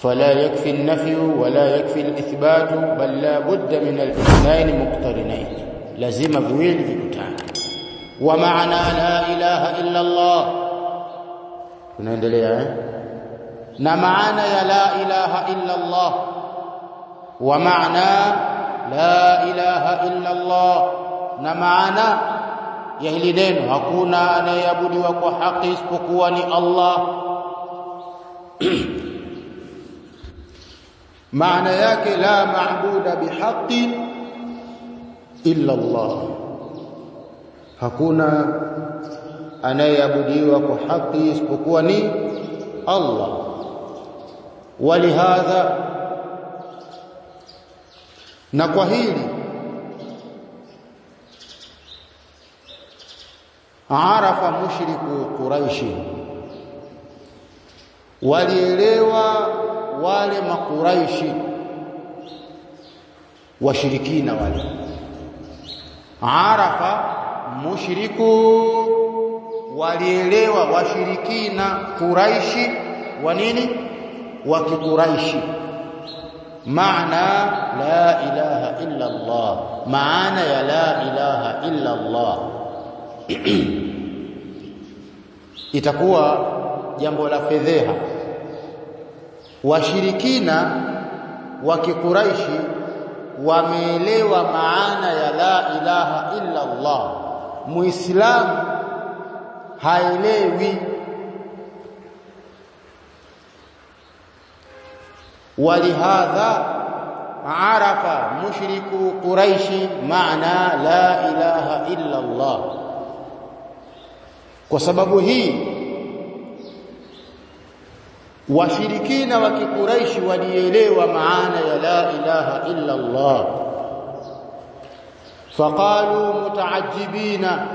فلا يكفي النفي ولا يكفي الإثبات بل لا بد من الاثنين مقترنين لازم viwili vikutane ومعنى لا إله إلا الله tunaendelea na maana ya la ilaha illa Allah wa maana la ilaha illa Allah na maana ya hili neno hakuna anayeabudiwa kwa haki isipokuwa ni Allah maana yake la maabuda bihaqqi illa Allah hakuna anayeabudiwa kwa haki isipokuwa ni Allah walihadha na kwa hili arafa mushriku quraishi walielewa wale makuraishi washirikina wale arafa mushriku walielewa washirikina quraishi wa nini wa kiquraishi maana la ilaha illa Allah maana ya la ilaha illa Allah itakuwa jambo la fedheha washirikina wa kiquraishi wameelewa maana ya la ilaha illa Allah muislamu haelewi walihadha arafa mushriku quraishi maana la ilaha illa Allah kwa sababu hii washirikina wa kiquraishi walielewa maana ya la ilaha illa Allah faqalu mutaajibina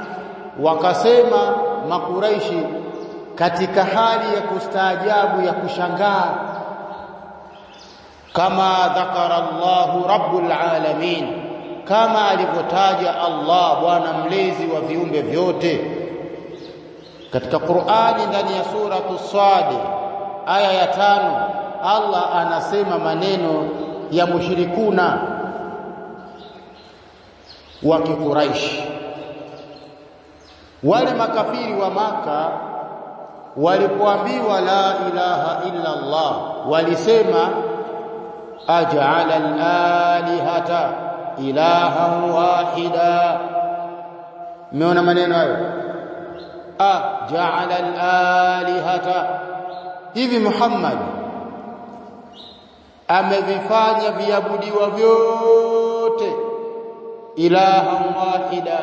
wakasema makuraishi katika hali ya kustaajabu ya kushangaa kama dhakara Allahu rabbul alamin kama alivyotaja Allah bwana mlezi wa viumbe vyote katika Qur'ani ndani ya suratu Sad aya ya 5 Allah anasema maneno ya mushrikuna wa kiquraish wale makafiri wa Maka walipoambiwa la ilaha illa Allah walisema aj'ala al-alihata ilahan wahida umeona maneno hayo aj'ala al-alihata hivi Muhammad amevifanya viabudiwa vyote ilahan wahida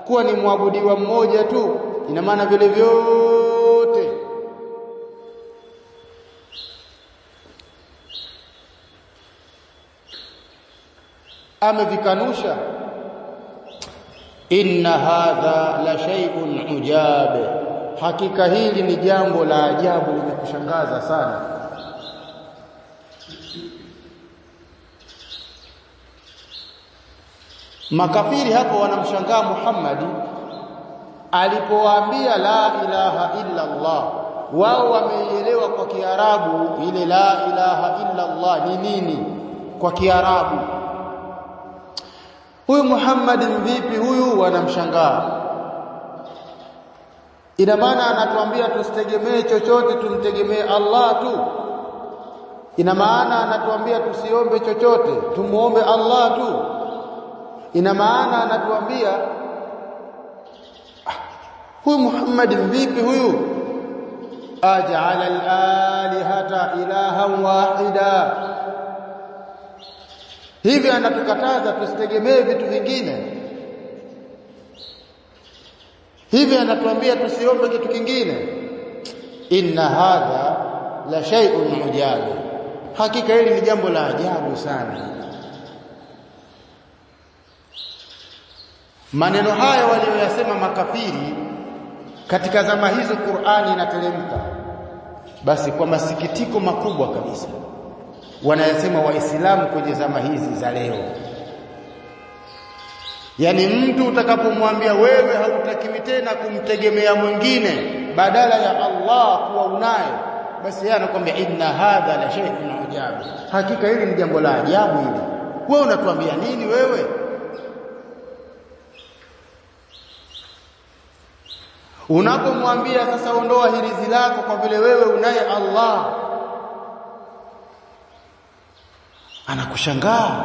kuwa ni muabudiwa mmoja tu ina maana vile vyote amevikanusha inna hadha la shay'un ujab hakika hili ni jambo la ajabu limekushangaza sana makafiri hapo wanamshangaa Muhammad alipowaambia la ilaha illa Allah wao wameelewa kwa Kiarabu ile la ilaha illa Allah ni nini kwa Kiarabu huyu Muhammad vipi huyu wanamshangaa ina maana anatuambia tusitegemee chochote tumtegemee Allah tu ina maana anatuambia tusiombe chochote tumuombe Allah tu ina maana anatuambia huyu Muhammad vipi huyu aj'ala al-alihata ilahan wahida hivi anatukataza tusitegemee vitu vingine hivi anatuambia tusiombe kitu kingine inna hadha la shay'un ujab hakika hili ni jambo la ajabu sana maneno haya waliyosema makafiri katika zama hizo Qur'ani inateremka basi kwa masikitiko makubwa kabisa wanayasema waislamu kwenye zama hizi za leo yani mtu utakapomwambia wewe hautakiwi tena kumtegemea mwingine badala ya Allah kuwa unaye basi yeye anakuambia inna hadha la shay'un ajab, hakika hili ni jambo la ajabu hili. Wewe unatuambia nini wewe? Unapomwambia sasa ondoa hirizi lako kwa vile wewe unaye Allah, anakushangaa.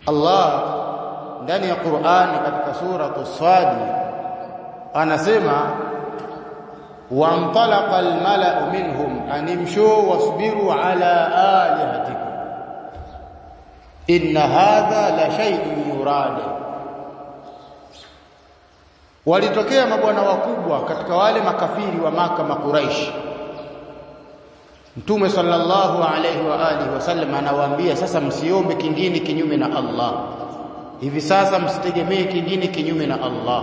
Allah ndani ya Qur'ani katika sura As-Sad anasema wantalaqa al-mala'u minhum animshu wasbiru ala alihatikum inna hadha la shay'un yurad. Walitokea mabwana wakubwa katika wale makafiri wa Maka, Makuraish. Mtume sallallahu alayhi wa alihi wasallam anawaambia sasa, msiombe kingine kinyume na Allah. Hivi sasa msitegemee kingine kinyume na Allah.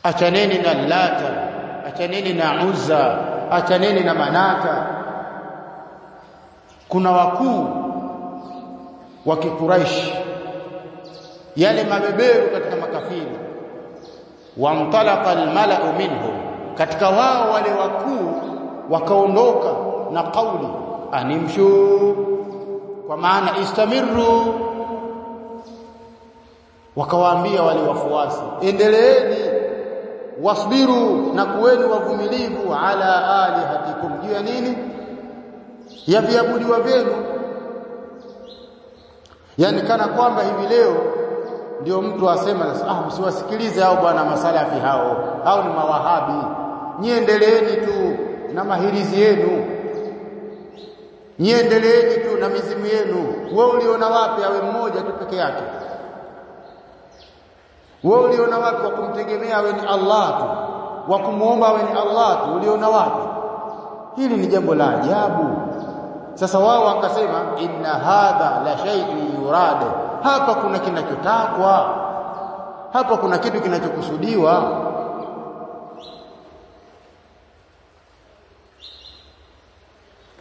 Achaneni na Lata, achaneni na Uzza, achaneni na Manata. Kuna wakuu wa Quraysh, yale mabeberu katika makafiri. Wamtalaqa almala'u minhum, katika wao wale wakuu wakaondoka na kauli animshu, kwa maana istamiru. Wakawaambia wale wafuasi, endeleeni, wasbiru, na kuweni wavumilivu, ala alihatikum, juu ya nini? Ya viabudiwa vyenu. Yani kana kwamba hivi leo ndio mtu asema msiwasikilize hao bwana masalafi hao ni mawahabi, niendeleeni tu na mahirizi yenu, niendeleeni tu na mizimu yenu. Wewe uliona wapi awe mmoja tu peke yake? Wewe uliona wapi wa kumtegemea awe ni Allah tu, wa kumuomba awe ni Allah tu? Uliona wapi? Hili ni jambo la ajabu. Sasa wao wakasema inna hadha la shay'un yurad, hapa kuna kinachotakwa, hapa kuna kitu kinachokusudiwa.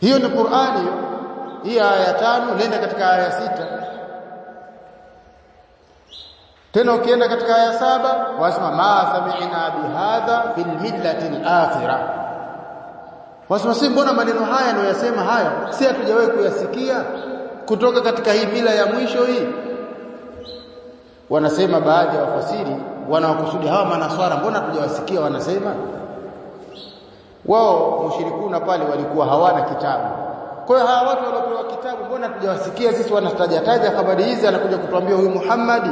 Hiyo ni Qur'ani. Hii aya 5, nenda katika aya 6. Tena ukienda katika aya 7 wasema ma sami'na bihadha fil millati al-akhirah. Wasema si mbona maneno haya ndio yasema haya si hatujawahi kuyasikia kutoka katika hii mila ya mwisho hii. Wanasema baadhi ya wafasiri wanawakusudi hawa manaswara, mbona hatujawasikia wanasema? Wao mushrikuna pale walikuwa hawana kitabu. Kwa hiyo hawa watu waliopewa kitabu, mbona hatujawasikia sisi? Wanataja habari hizi, anakuja kutuambia huyu Muhammad.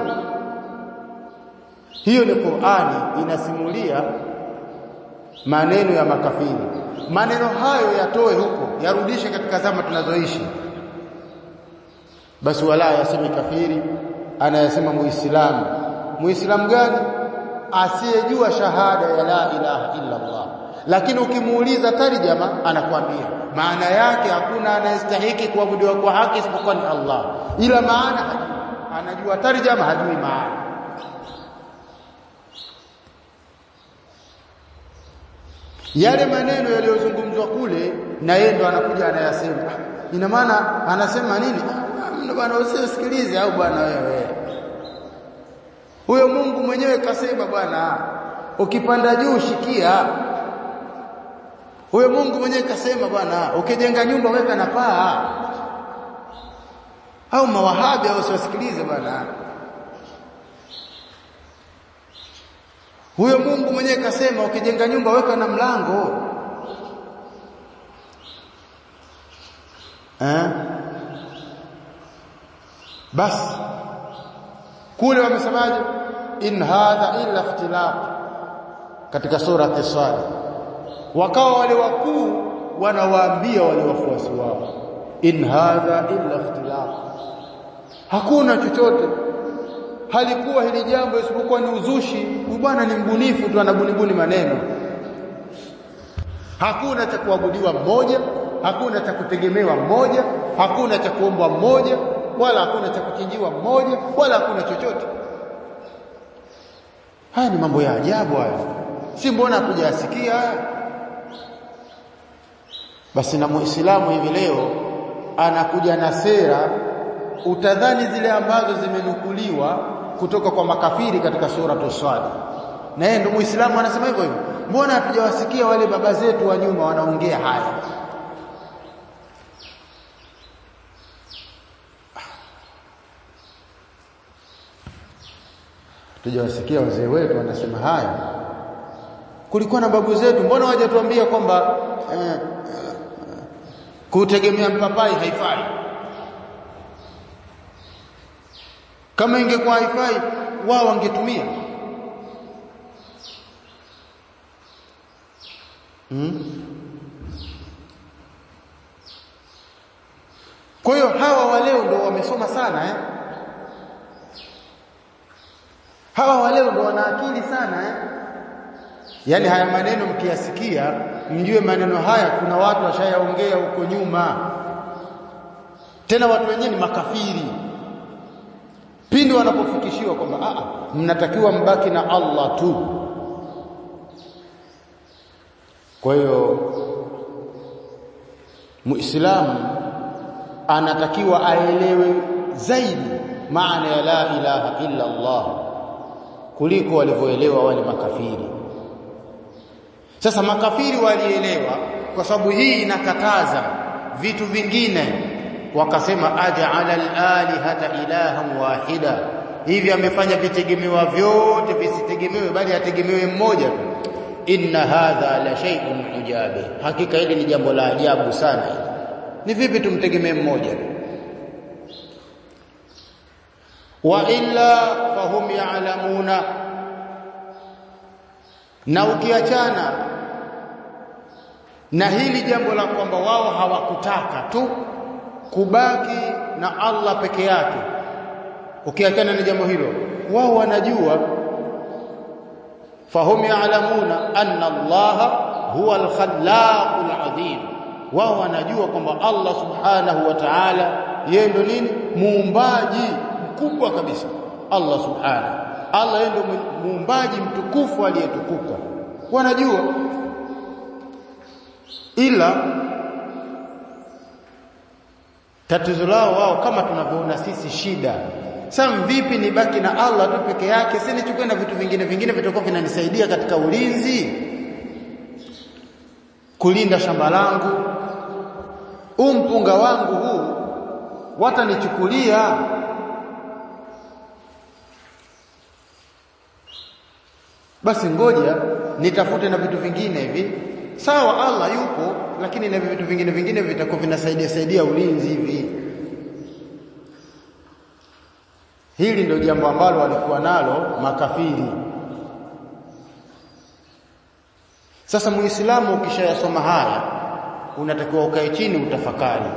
Hiyo ni Qur'ani inasimulia maneno ya makafiri. Maneno hayo yatoe huko, yarudishe katika zama tunazoishi. Basi wala yaseme kafiri, anayasema Muislamu. Muislamu gani? Asiyejua shahada ya la ilaha illa Allah. Lakini ukimuuliza tarjama, anakuambia maana yake hakuna anayestahili kuabudiwa kwa haki isipokuwa ni Allah, ila maana anajua tarjama, hajui maana. Yale maneno yaliyozungumzwa kule na yeye ndo anakuja anayasema. Ina maana anasema nini? Bwana usisikilize, au bwana wewe, huyo Mungu mwenyewe kasema bwana, ukipanda juu shikia. Huyo Mungu mwenyewe kasema bwana, ukijenga nyumba weka na paa. Au mawahabi au usisikilize bwana, huyo Mungu mwenyewe kasema ukijenga nyumba weka na mlango. Basi kule wamesemaje? In hadha illa ikhtilaf, katika sura As-Sad. Wakawa wale wakuu wanawaambia wale wafuasi wao, in hadha illa ikhtilaf, hakuna chochote, halikuwa hili jambo isipokuwa ni uzushi. Bwana ni mbunifu tu, anabunibuni maneno. Hakuna cha kuabudiwa mmoja, hakuna cha kutegemewa mmoja, hakuna cha kuombwa mmoja, wala hakuna cha kuchinjiwa mmoja, wala hakuna chochote. Haya ni mambo ya ajabu haya, si mbona hatujasikia haya? Basi na Muislamu hivi leo anakuja na sera utadhani zile ambazo zimenukuliwa kutoka kwa makafiri katika sura Sad. Na yeye ndio Muislamu anasema hivyo hivyo. Mbona hatujawasikia wale baba zetu wa nyuma wanaongea haya? Hatujawasikia wazee wetu wanasema haya. Kulikuwa na babu zetu, mbona hawajatuambia kwamba kutegemea mpapai haifai? Kama ingekuwa haifai, wao wangetumia. Kwa hiyo hawa wa leo ndio wamesoma sana hawa wa leo ndio wana akili sana Yaani haya maneno mkiyasikia, mjue maneno haya kuna watu washayaongea huko nyuma. Tena watu wenyewe ni makafiri. Pindi wanapofikishiwa kwamba mnatakiwa mbaki na Allah tu. Kwa hiyo Muislamu anatakiwa aelewe zaidi maana ya la ilaha illa Allah kuliko walivyoelewa wale makafiri. Sasa makafiri walielewa, kwa sababu hii inakataza vitu vingine, wakasema aj'ala al-alihata ilahan wahida. Hivi amefanya vitegemewa vyote visitegemewe, bali ategemewe mmoja tu. Inna hadha la shay'un ujabe, hakika hili ni jambo la ajabu sana. Ni vipi tumtegemee mmoja? Wa illa fahum ya'lamuna. Na ukiachana na hili jambo la kwamba wao hawakutaka tu kubaki na Allah peke yake, ukiachana na jambo hilo, wao wanajua, fahum ya'lamuna anna Allah huwa al-khallaqul azim. Wao wanajua kwamba Allah subhanahu wa ta'ala yeye ndo nini? Muumbaji mkubwa kabisa. Allah subhanahu, Allah yeye ndo muumbaji mtukufu aliyetukuka. Wanajua, ila tatizo lao wao kama tunavyoona sisi shida. Sasa vipi nibaki na Allah tu peke yake, si nichukue na vitu vingine vitakuwa vinanisaidia katika ulinzi, kulinda shamba langu, mpunga wangu huu watanichukulia. Basi ngoja nitafute na vitu vingine hivi. Sawa, Allah yupo, lakini na vitu vingine vitakuwa vinasaidia ulinzi hivi. Hili ndio jambo ambalo walikuwa nalo makafiri. Sasa Muislamu ukishayasoma haya, unatakiwa ukae chini utafakari.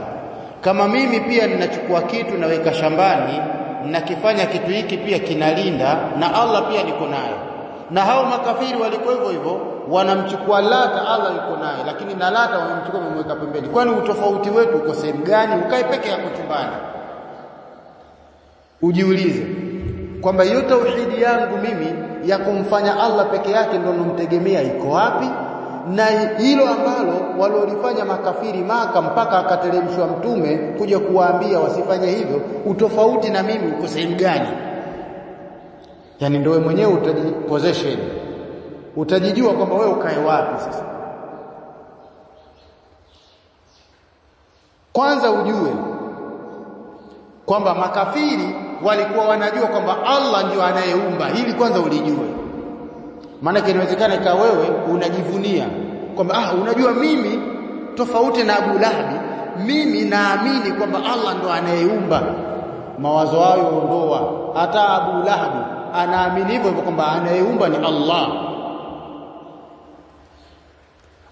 Kama mimi pia ninachukua kitu naweka shambani, nakifanya kitu hiki pia kinalinda, na Allah pia niko naye. Na hao makafiri walikuwa hivyo hivyo, wanamchukua Lata, Allah yuko naye, lakini na Lata wamemchukua wamemweka pembeni. Kwani utofauti wetu uko sehemu gani? Ukae peke yako chumbani ujiulize kwamba hiyo tauhidi yangu mimi ya kumfanya Allah peke yake ndio nomtegemea iko wapi, na hilo ambalo walolifanya makafiri Maka mpaka akateremshwa mtume kuja kuwaambia wasifanye hivyo, utofauti na mimi uko sehemu gani? Yani ndio wewe mwenyewe utajiposition, utajijua kwamba wewe ukae wapi. Sasa kwanza ujue kwamba makafiri walikuwa wanajua kwamba Allah ndio anayeumba. Hili kwanza ulijue, maana inawezekana ikawa wewe unajivunia kwamba unajua mimi tofauti na Abu Lahabi, mimi naamini kwamba Allah ndo anayeumba. Mawazo hayo ondoa. Hata Abu Lahabi anaamini hivyo kwamba anayeumba ni Allah.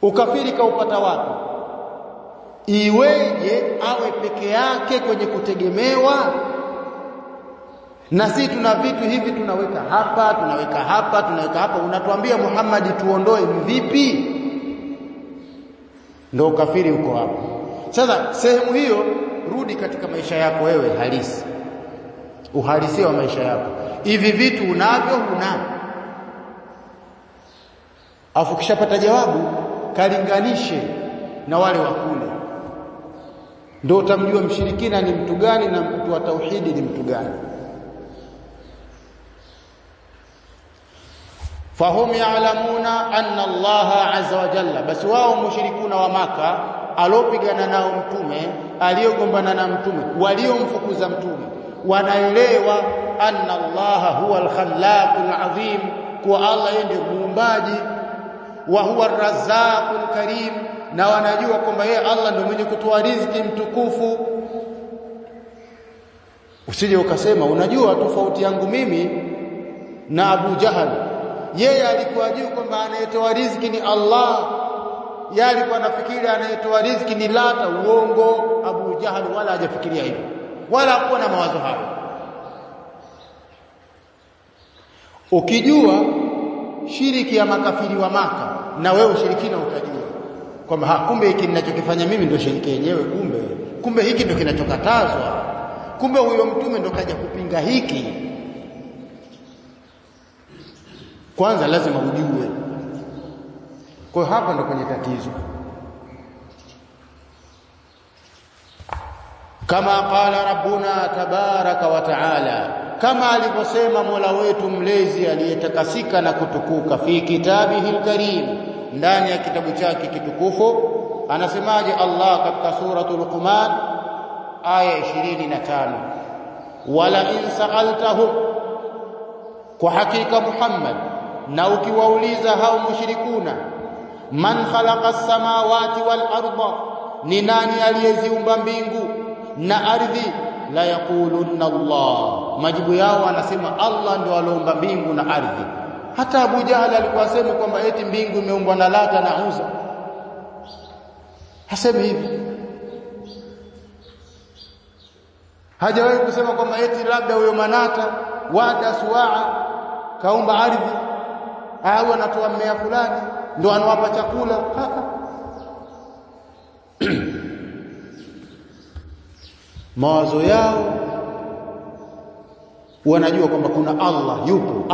Ukafiri kaupata wapi? Iweje awe peke yake kwenye kutegemewa? Na sisi tuna vitu hivi tunaweka hapa, tunaweka hapa, tunaweka hapa. Unatuambia Muhammad tuondoe, vipi? Ndio ukafiri uko hapo. Sasa sehemu hiyo, rudi katika maisha yako wewe halisi, uhalisia wa maisha yako. Hivi vitu unavyo huna? Afu kishapata jawabu, kalinganishe na wale wa kule. ndio utamjua mshirikina ni mtu gani na mtu wa tauhidi ni mtu gani. Fahum ya'lamuna anna Allah azza wa jalla, basi wao mushrikuna wa Maka alopigana nao mtume, aliogombana na mtume, waliomfukuza mtume, wanaelewa anna Allah huwa al-khallaqul azim, kwa Allah yeye ndiye muumbaji, wa huwa ar-razzaqul karim, na wanajua kwamba yeye Allah ndiye mwenye kutoa riziki mtukufu. Usije ukasema unajua tofauti yangu mimi na Abu Jahal, yeye alikuwa juu kwamba anayetoa riziki ni Allah, yeye alikuwa anafikiri anayetoa riziki ni Lata. Uongo. Abu Jahal wala hajafikiria hivyo, wala hakuwa na mawazo hayo. Ukijua shiriki ya makafiri wa Maka, na wewe ushirikina utajua kwamba kumbe hiki ninachokifanya mimi ndio shiriki yenyewe, kumbe hiki ndio kinachokatazwa, kumbe huyo mtume ndio kaja kupinga hiki. Kwanza lazima ujue. Kwa hapa ndo kwenye tatizo. Kama qala rabbuna tabaraka wa taala, kama alivyosema Mola wetu mlezi aliyetakasika na kutukuka, fi kitabihi alkarim, ndani ya kitabu chake kitukufu. Anasemaje Allah katika suratul Luqman aya 25, wala in sa'altahum, kwa hakika Muhammad, na ukiwauliza hao mushrikuna, man khalaqa as-samawati wal arda, ni nani aliyeziumba mbingu na ardhi, la yaqulunna Allah, majibu yao anasema Allah ndio aliumba mbingu na ardhi. Hata Abu Jahal alikuwa asema kwamba eti mbingu imeumbwa na Lata na Uzza, hasemi hivi. Hajawahi kusema kwamba eti labda huyo Manata Wada Suwaa kaumba ardhi, au anatoa mmea fulani ndio anawapa chakula. Mawazo yao wanajua kwamba kuna Allah, yupo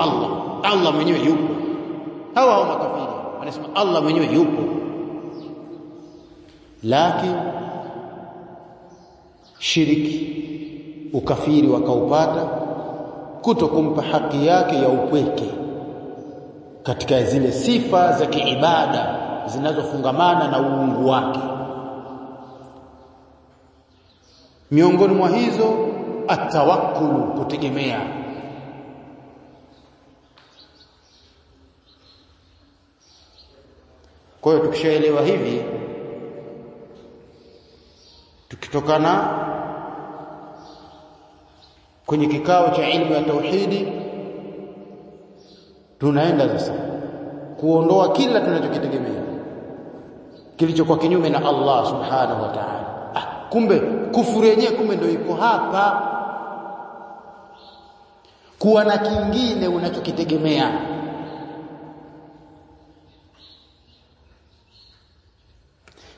Allah mwenyewe yupo. Hawa makafiri wanasema Allah mwenyewe yupo, lakini shiriki, ukafiri wakaupata kutokumpa haki yake ya upweke katika zile sifa za kiibada zinazofungamana na uungu wake. Miongoni mwa hizo atawakkulu, kutegemea. Kwa hiyo tukishaelewa hivi, tukitokana kwenye kikao cha ilmu ya tauhidi, tunaenda sasa kuondoa kila tunachokitegemea kilichokuwa kinyume na Allah subhanahu wa ta'ala. Kumbe kufuru yenyewe kumbe ndio iko hapa, kuwa na kingine unachokitegemea.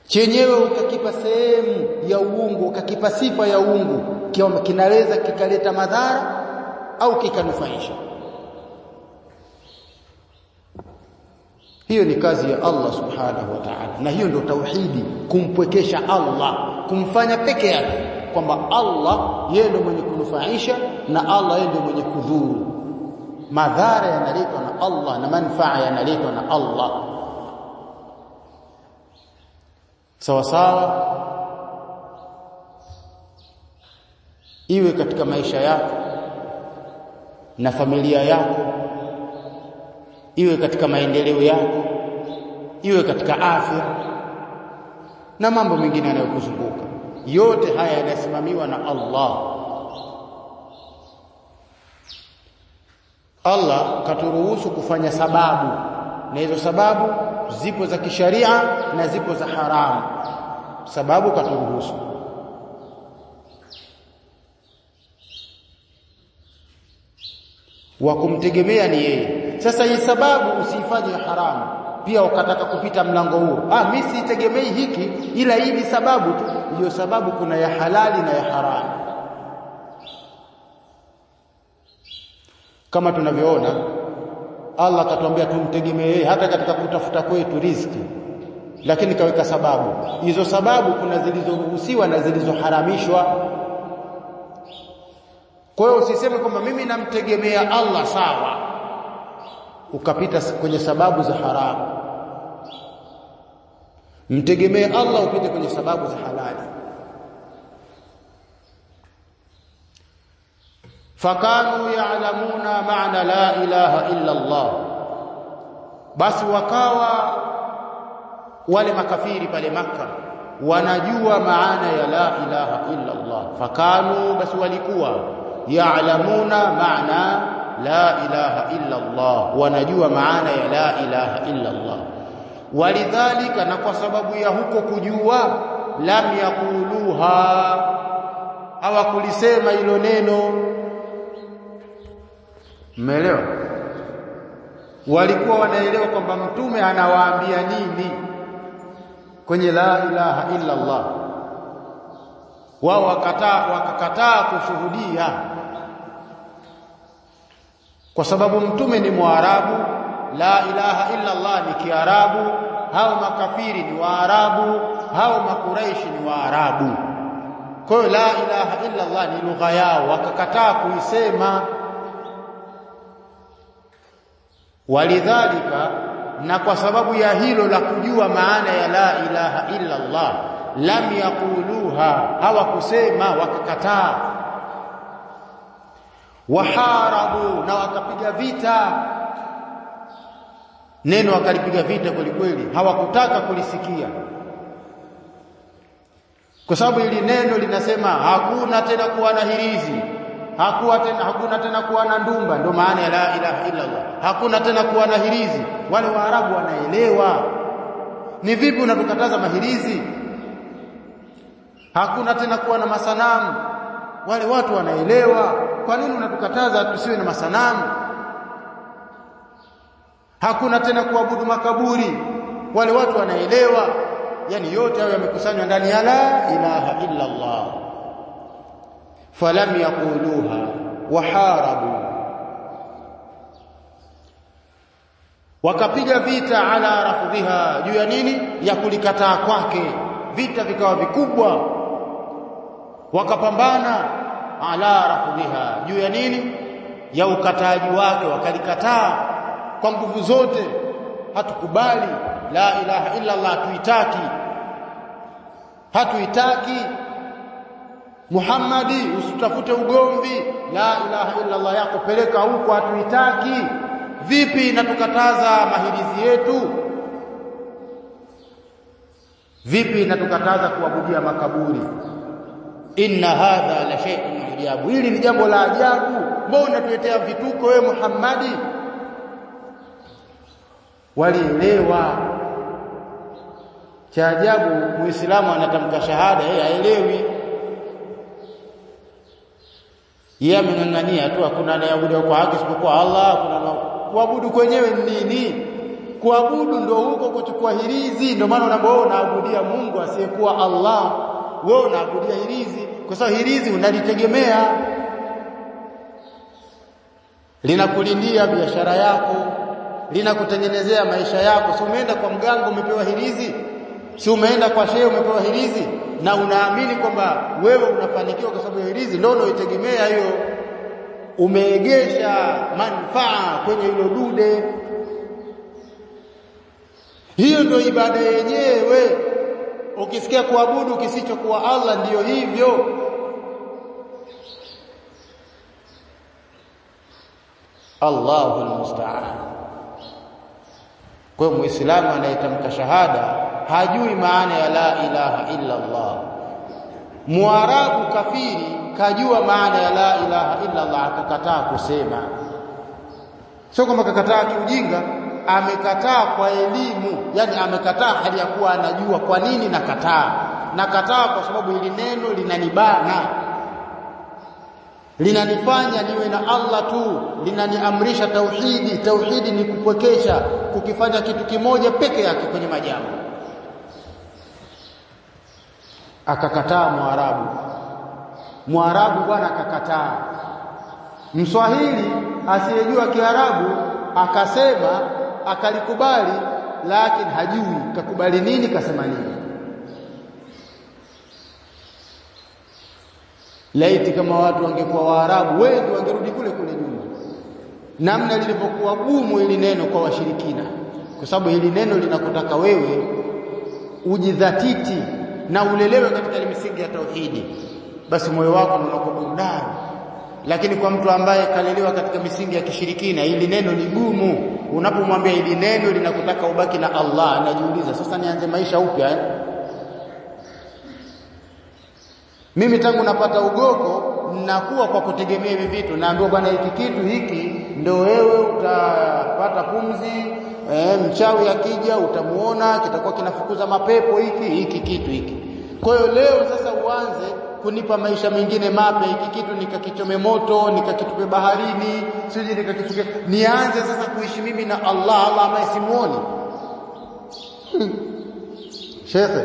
Chenyewe ukakipa sehemu ya uungu, ukakipa sifa ya uungu, kinaweza kikaleta madhara au kikanufaisha. Hiyo ni kazi ya Allah subhanahu wa ta'ala, na hiyo ndio tauhidi, kumpwekesha Allah, kumfanya peke yake kwamba Allah yeye ndiye mwenye kunufaisha na Allah yeye ndiye mwenye kudhuru. Madhara yanaletwa na Allah na manufaa yanaletwa na Allah. Sawa sawa, iwe katika maisha yako na familia yako, iwe katika maendeleo yako, iwe katika afya na mambo mengine yanayokuzunguka. Yote haya yanasimamiwa na Allah. Allah katuruhusu kufanya sababu, na hizo sababu zipo za kisharia na zipo za haramu. Sababu katuruhusu. Wa kumtegemea ni yeye. Sasa hii sababu usifanye haramu pia ukataka kupita mlango huo. Mimi sitegemei hiki, ila hii ni sababu tu. Hiyo sababu kuna ya halali na ya haramu. Kama tunavyoona Allah akatuambia tumtegemee hata katika kutafuta kwetu riziki. lakini kaweka sababu. Hizo sababu kuna zilizoruhusiwa na zilizoharamishwa. Kwa hiyo usiseme kwamba mimi namtegemea Allah sawa, ukapita kwenye sababu za haramu. Mtegemee Allah, upite kwenye sababu za halali. Fakanu ya'lamuna ma'na la ilaha illa Allah, basi wakawa wale makafiri pale Makka wanajua maana ya la ilaha illa Allah. Fakanu, basi walikuwa ya'lamuna ma'na la ilaha illa Allah, wanajua maana ya la ilaha illa Allah. Walidhalika, na kwa sababu ya huko kujua, lam yakuluha, hawakulisema hilo neno. Mmeelewa? Walikuwa wanaelewa kwamba mtume anawaambia nini kwenye la ilaha illa Allah. Wao wakakataa kushuhudia, kwa sababu mtume ni Mwarabu, la ilaha illa Allah ni Kiarabu, hao makafiri ni Waarabu, hao makuraishi ni Waarabu. Kwa hiyo la ilaha illa Allah ni lugha yao, wakakataa kuisema. Walidhalika, na kwa sababu ya hilo la kujua maana ya la ilaha illa Allah, lam yakuluha, hawakusema, wakakataa. Waharabu, na wakapiga vita neno, wakalipiga vita kweli, hawakutaka kulisikia, kwa sababu hili neno linasema hakuna tena kuwa na hirizi, hakuna tena kuwa na ndumba. Ndio maana ya la ilaha illa Allah, hakuna tena kuwa na hirizi. Wale Waarabu wanaelewa. Ni vipi unatukataza mahirizi? Hakuna tena kuwa na masanamu. Wale watu wanaelewa. Kwa nini unatukataza tusiwe na masanamu? Hakuna tena kuabudu makaburi. Wale watu wanaelewa. Yani yote hayo yamekusanywa ndani ya la ilaha illa Allah. Falam yaquluha waharabu, wakapiga vita ala rafdhiha, juu ya nini? Ya kulikataa kwake. Vita vikawa vikubwa, wakapambana ala rafdhiha, juu ya nini? Ya ukataji wake, wakalikataa kwa nguvu zote. Hatukubali la ilaha illa Allah, hatuitaki. Muhammadi, usitafute ugomvi, la ilaha illa Allah yako peleka huko, hatuitaki. Vipi inatukataza mahirizi yetu? Vipi inatukataza kuabudia makaburi? Inna hadha la shay'un ajabu, hili ni jambo la ajabu. Mbona tuletea vituko wewe Muhammadi? Walielewa. Cha ajabu, Muislamu anatamka shahada, yeye haelewi. Yeye amenang'ania tu, hakuna anayeabudu kwa haki isipokuwa Allah. Kuabudu kwenyewe ni nini? Kuabudu ndio huko kuchukua hirizi. Ndio maana unapoona unaabudia Mungu asiyekuwa Allah, wewe unaabudia hirizi, kwa sababu hirizi unalitegemea, linakulindia biashara yako, linakutengenezea maisha yako. Si umeenda kwa mganga umepewa hirizi? Si umeenda kwa shehe umepewa hirizi? Na unaamini kwamba wewe unafanikiwa kwa sababu ya hirizi, ndio unaitegemea hiyo. Umeegesha manufaa kwenye hilo dude. Hiyo ndio ibada yenyewe. Ukisikia kuabudu kisichokuwa Allah, ndiyo hivyo. Allahu almusta'an. Kwa Muislamu anayetamka shahada hajui maana ya la ilaha illa Allah. Muarabu kafiri kajua maana ya la ilaha illa Allah, akakataa kusema. Sio kama kakataa kiujinga, amekataa kwa elimu. Yani amekataa hali ya kuwa anajua. Kwa nini nakataa? Nakataa kwa sababu hili neno linanibana, linanifanya niwe na Allah tu, linaniamrisha tauhidi. Tauhidi ni kupwekesha, kukifanya kitu kimoja peke yake kwenye majambo. Akakataa Mwarabu bwana akakataa. Mswahili asiyejua Kiarabu akasema, akalikubali lakini hajui kakubali nini kasema nini. Laiti kama watu wangekuwa Waarabu wengi wangerudi kule kule nyuma, namna lilipokuwa gumu hili neno kwa washirikina, kwa sababu hili neno linakutaka wewe ujidhatiti na ulelewe katika misingi ya tauhidi, basi moyo wako unakuwa burudani. Lakini kwa mtu ambaye kalelewa katika misingi ya kishirikina, hili neno ni gumu. Unapomwambia hili neno linakutaka ubaki na Allah, anajiuliza sasa nianze maisha upya Mimi tangu napata ugoko nakuwa kwa kutegemea hivi vitu, naambiwa bwana hiki kitu hiki ndio wewe utapata pumzi, mchawi akija utamuona kitakuwa kinafukuza mapepo hiki kitu hiki. Kwa hiyo leo sasa uanze kunipa maisha mengine mapya, hiki kitu nikakichome moto, nikakitupe baharini, sije nikakitupe, nianze sasa kuishi mimi na Allah ambaye simuoni. Shekhe,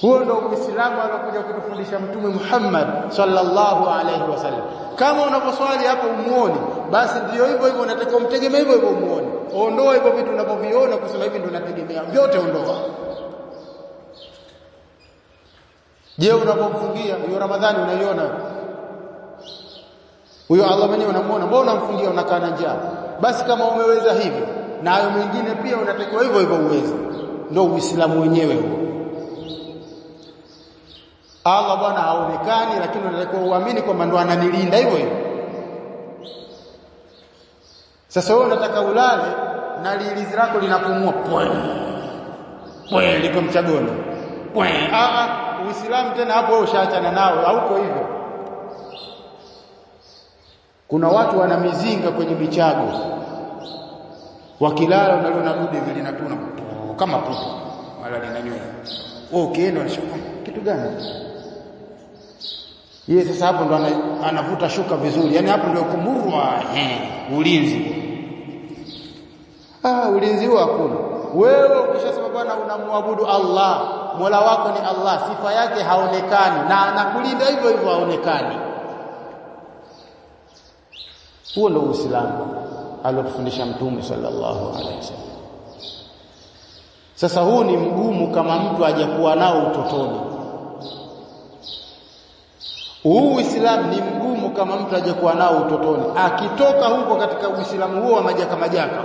huo ndio Uislamu alokuja kutufundisha Mtume Muhammad sallallahu alaihi wasallam. Kama unaposwali hapo umuone, basi ndio hivyo hivyo unatakiwa umtegemee hivyo hivyo umuone. Ondoa hivyo vitu unavyoviona kusema hivi ndio nategemea, vyote ondoa. Je, unapomfungia hiyo Ramadhani unaiona huyo Allah mwenyewe unamuona, mbona unamfungia unakaa na njaa? Basi kama umeweza hivyo, na hayo mengine pia unatakiwa hivyo hivyo uweze. Ndio Uislamu wenyewe huo. Allah bwana haonekani, lakini unatakiwa uamini kwamba ndo ananilinda hivyo hivyo. Sasa wewe unataka ulale na lilizi lako linapumua liko mchagoni. Uislamu tena hapo wewe ushaachana nao, hauko hivyo. Kuna watu wana mizinga kwenye michago, wakilala unaliona dude vile linatuna kama puto wala linanyoa. Ukienda unashuka kitu gani? Yeye sasa hapo ndo anavuta shuka vizuri, yani hapo ndio kumurwa ulinzi. Ulinzi huo hakuna. Wewe ukishasema bwana unamwabudu Allah, Mola wako ni Allah, sifa yake haonekani na anakulinda hivyo hivyo haonekani. Huo ndio Uislamu aliyofundisha Mtume sallallahu alaihi wasallam. Sasa huu ni mgumu kama mtu hajakuwa nao utotoni. Huu Uislamu ni mgumu kama mtu hajakuwa nao utotoni. Akitoka huko katika Uislamu huo wa majaka,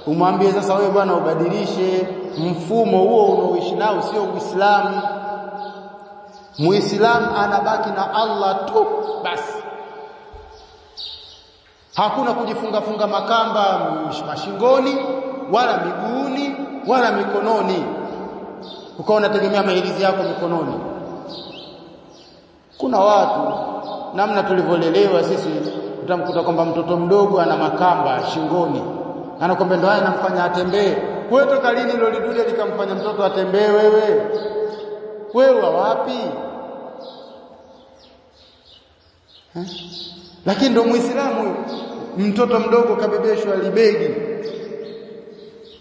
umwambie sasa wewe bwana ubadilishe mfumo huo unaoishi nao, sio Uislamu. Muislamu anabaki na Allah tu basi. Hakuna kujifunga makamba mashingoni wala miguuni wala mikononi, ukawa unategemea mahirizi yako mikononi. Kuna watu namna tulivyolelewa sisi, utamkuta kwamba mtoto mdogo ana makamba shingoni, anakwambia ndio anamfanya atembee. Wewe toka lini hilo lidude likamfanya mtoto atembee? Wewe wapi? Lakini ndio Muislamu, mtoto mdogo kabebeshwa libegi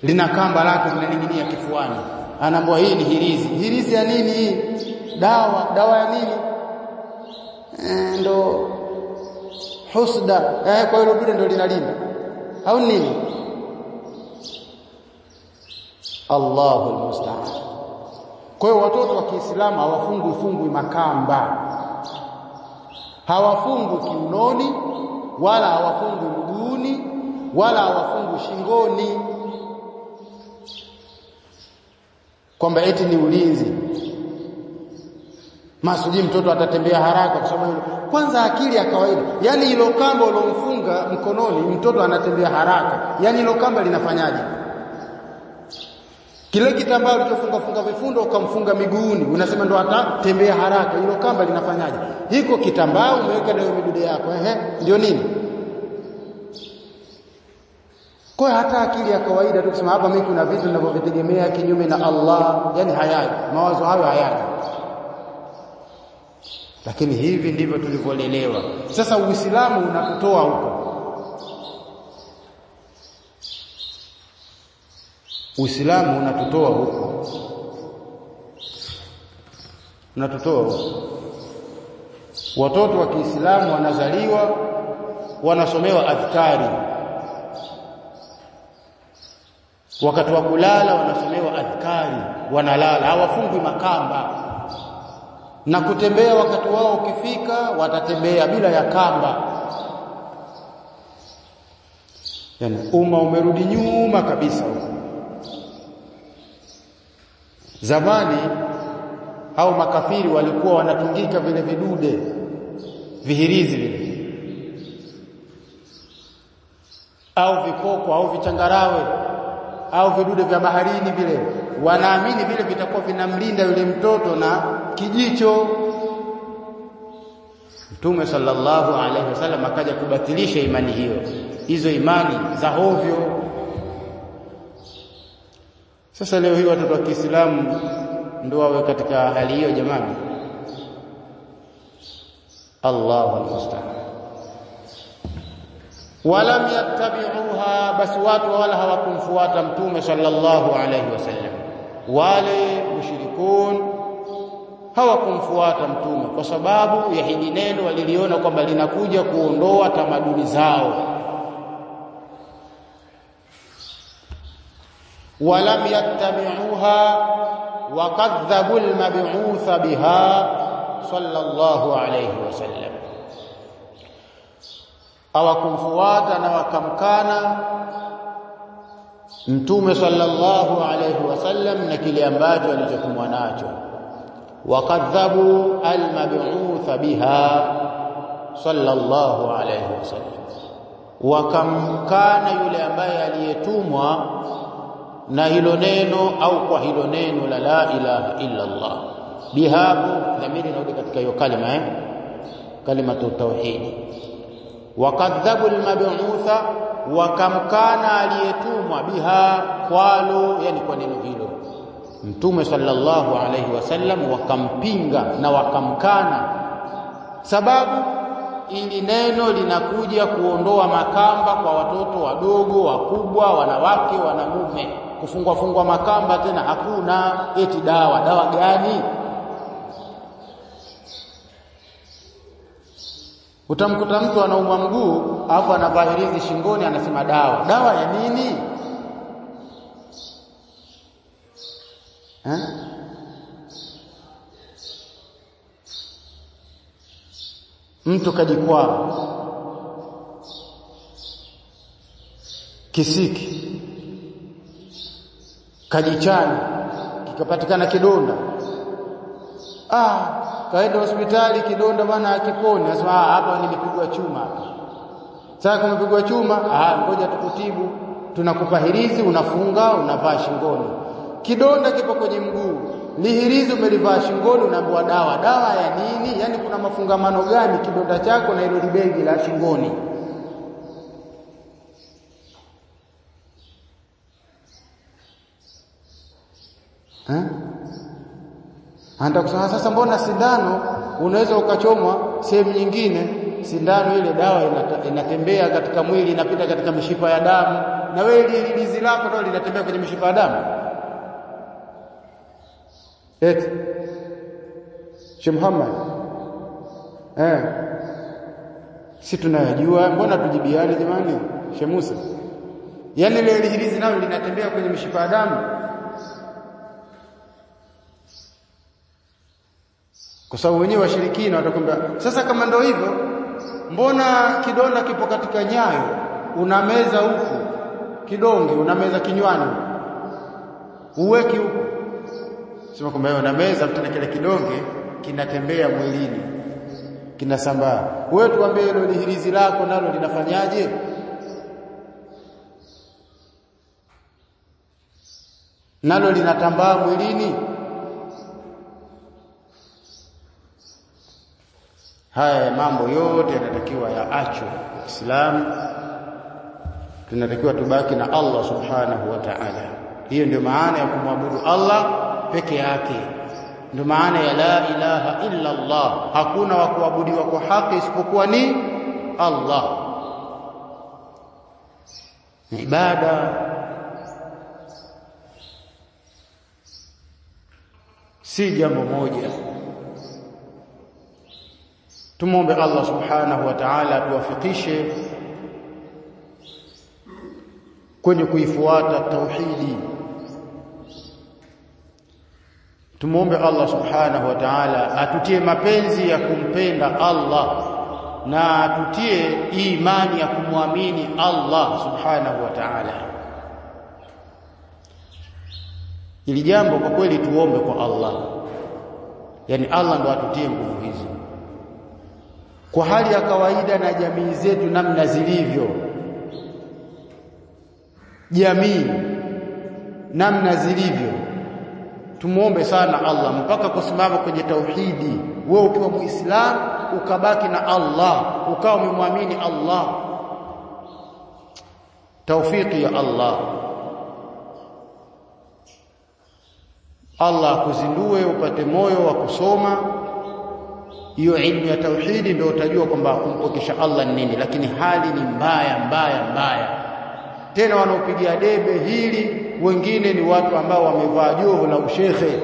lina kamba lake linaning'inia kifuani, anaambiwa hii ni hirizi. Hirizi ya nini hii? Dawa ya nini? Ndo husda. Kwa hiyo dude ndo linalinda au nini? Allahu almusta'an. Kwa hiyo watoto wa Kiislamu hawafungwi makamba, hawafungwi kiunoni wala hawafungwi mguuni wala hawafungwi shingoni, kwamba eti ni ulinzi. Masudi mtoto atatembea haraka kwa sababu kwanza akili ya kawaida, yani hilo kamba ulomfunga mkononi mtoto anatembea haraka, yani hilo kamba linafanyaje? Kile kitambaa ulichofunga vifundo ukamfunga miguuni, unasema ndo atatembea haraka, hilo kamba linafanyaje? Hiko kitambaa umeweka nayo midude yako, ndio nini? Kwa hata akili ya kawaida tu kusema hapa mimi kuna vitu ninavyovitegemea kinyume na Allah, yani hayaji, mawazo hayo hayaji. Lakini hivi ndivyo tulivyolelewa. Sasa Uislamu unatutoa huko. Uislamu unatutoa huko. Watoto wa Kiislamu wanazaliwa wanasomewa adhkari. wakati wa kulala wanasomewa adhkari, wanalala, hawafungwi makamba. Na kutembea wakati wao ukifika watatembea bila ya kamba. Yani umma umerudi nyuma kabisa huko. Zamani hao makafiri walikuwa wanatungika vile vidude vihirizi vile, au vikoko au vichangarawe au vidude vya baharini vile, wanaamini vile vitakuwa vinamlinda yule mtoto na kijicho. Mtume sallallahu alaihi wasallam akaja kubatilisha imani hiyo, hizo imani za hovyo. Sasa leo hii watoto wa Kiislamu ndio wawe katika hali hiyo jamani. Allahu almusta'an. Walam yattabi'uha, basi watu wala hawakumfuata Mtume sallallahu alaihi wasallam. Wale mushrikun hawakumfuata Mtume kwa sababu ya hili neno waliliona kwamba linakuja kuondoa tamaduni zao. Walam yattabi'uha wa kadhabu al-mab'uth biha sallallahu alayhi wasallam, hawakumfuata na wakamkana Mtume sallallahu alayhi wasallam na kile ambacho alichotumwa nacho. Wakadhabu al-mab'uth biha sallallahu alayhi wasallam, wakamkana yule ambaye aliyetumwa na hilo neno au kwa hilo neno la la ilaha illa Allah. Bihabu dhamiri inarudi katika hiyo kalima kalimatu tauhid. Wakadhabu al-mab'utha, wakamkana aliyetumwa, biha kwalo, yani kwa neno hilo Mtume sallallahu alayhi wasallam, wakampinga na wakamkana, sababu ili neno linakuja kuondoa makamba kwa watoto wadogo, wakubwa, wanawake, wanamume. Kufungwa makamba tena hakuna. Eti dawa gani? Utamkuta mtu anaumwa mguu alafu anavahirizi shingoni, anasema dawa ya nini? Mtu kajikwaa kisiki, kajichana, kikapatikana kidonda, kaenda hospitali, kidonda bwana hakiponi. Anasema hapa nimepigwa chuma. Sasa kama umepigwa chuma, ngoja tukutibu, tunakupa hirizi, unafunga, unavaa shingoni. Kidonda kipo kwenye mguu, lihirizi umelivaa shingoni, unaambiwa dawa ya nini? Yani kuna mafungamano gani kidonda chako na hilo libegi la shingoni? Anda kusema sasa, mbona sindano unaweza ukachomwa sehemu nyingine, sindano ile dawa inatembea katika mwili, inapita katika mishipa ya damu, na wewe lihirizi lako ndio linatembea kwenye mishipa ya damu? Sheikh Muhammad, si tunayajua, mbona tujibiane jamani? Sheikh Musa, yani ile hirizi nalo linatembea kwenye mishipa ya damu? Kwa sababu wenyewe washirikina watakwambia, sasa kama ndio hivyo, mbona kidonda kipo katika nyayo, unameza huku kidonge, unameza kinywani, uweki huku, sema kwamba wewe unameza tena kile kidonge kinatembea mwilini, kinasambaa. Wewe tuambie hilo hirizi lako nalo linafanyaje? Nalo linatambaa mwilini? Haya mambo yote yanatakiwa yaachwe. Uislamu tunatakiwa tubaki na Allah subhanahu wa ta'ala. Hiyo ndio maana ya kumwabudu Allah peke yake, ndio maana ya la ilaha illa Allah. Hakuna wa kuabudiwa kwa haki isipokuwa ni Allah. Ibada si jambo moja. Tumuombe Allah subhanahu wa ta'ala tuwafikishe kwenye kuifuata tauhidi. Tumuombe Allah subhanahu wa ta'ala atutie mapenzi ya kumpenda Allah na atutie imani ya kumwamini Allah subhanahu wa ta'ala. Ili jambo kwa kweli tuombe kwa Allah, yani Allah ndo atutie nguvu hizi. Kwa hali ya kawaida na jamii zetu namna zilivyo, jamii namna zilivyo, tumuombe sana Allah mpaka kusimama kwenye tauhidi. Wewe ukiwa Muislamu ukabaki na Allah, ukawa umemwamini Allah, tawfiki ya Allah. Allah akuzindue upate moyo wa kusoma hiyo ilmu ya tauhidi, ndio utajua kwamba kumpokesha Allah ni nini. Lakini hali ni mbaya mbaya mbaya, tena wanaopigia debe hili wengine ni watu ambao wamevaa joho la ushekhe,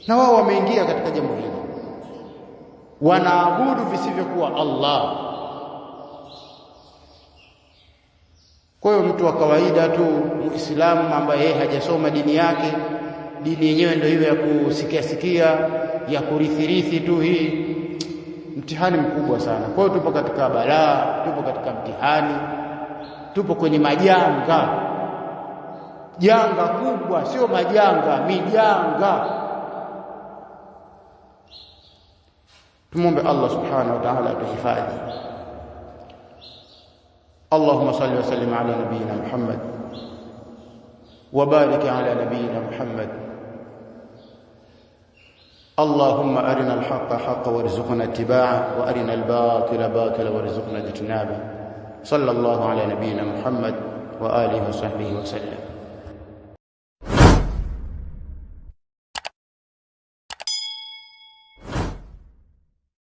na wao wameingia katika jambo hili, wanaabudu visivyokuwa Allah. Kwa hiyo mtu wa kawaida tu Muislamu ambaye yeye hajasoma dini yake, dini yenyewe ndio hiyo ya kusikia sikia, ya kurithirithi tu, hii mtihani mkubwa sana. Kwa hiyo tupo katika balaa, tupo katika mtihani, tupo kwenye majanga, janga kubwa, sio majanga, mijanga. Tumuombe Allah subhanahu wa ta'ala atuhifadhi. Allahumma salli wa sallim ala nabiyyina Muhammad wa barik ala nabiyyina Muhammad. Allahumma arina al-haqqa haqqan warzuqna ittiba'ahu wa arina al-batila batilan warzuqna ijtinabahu. Sallallahu ala nabiyyina Muhammad wa alihi wa sahbihi wa sallam.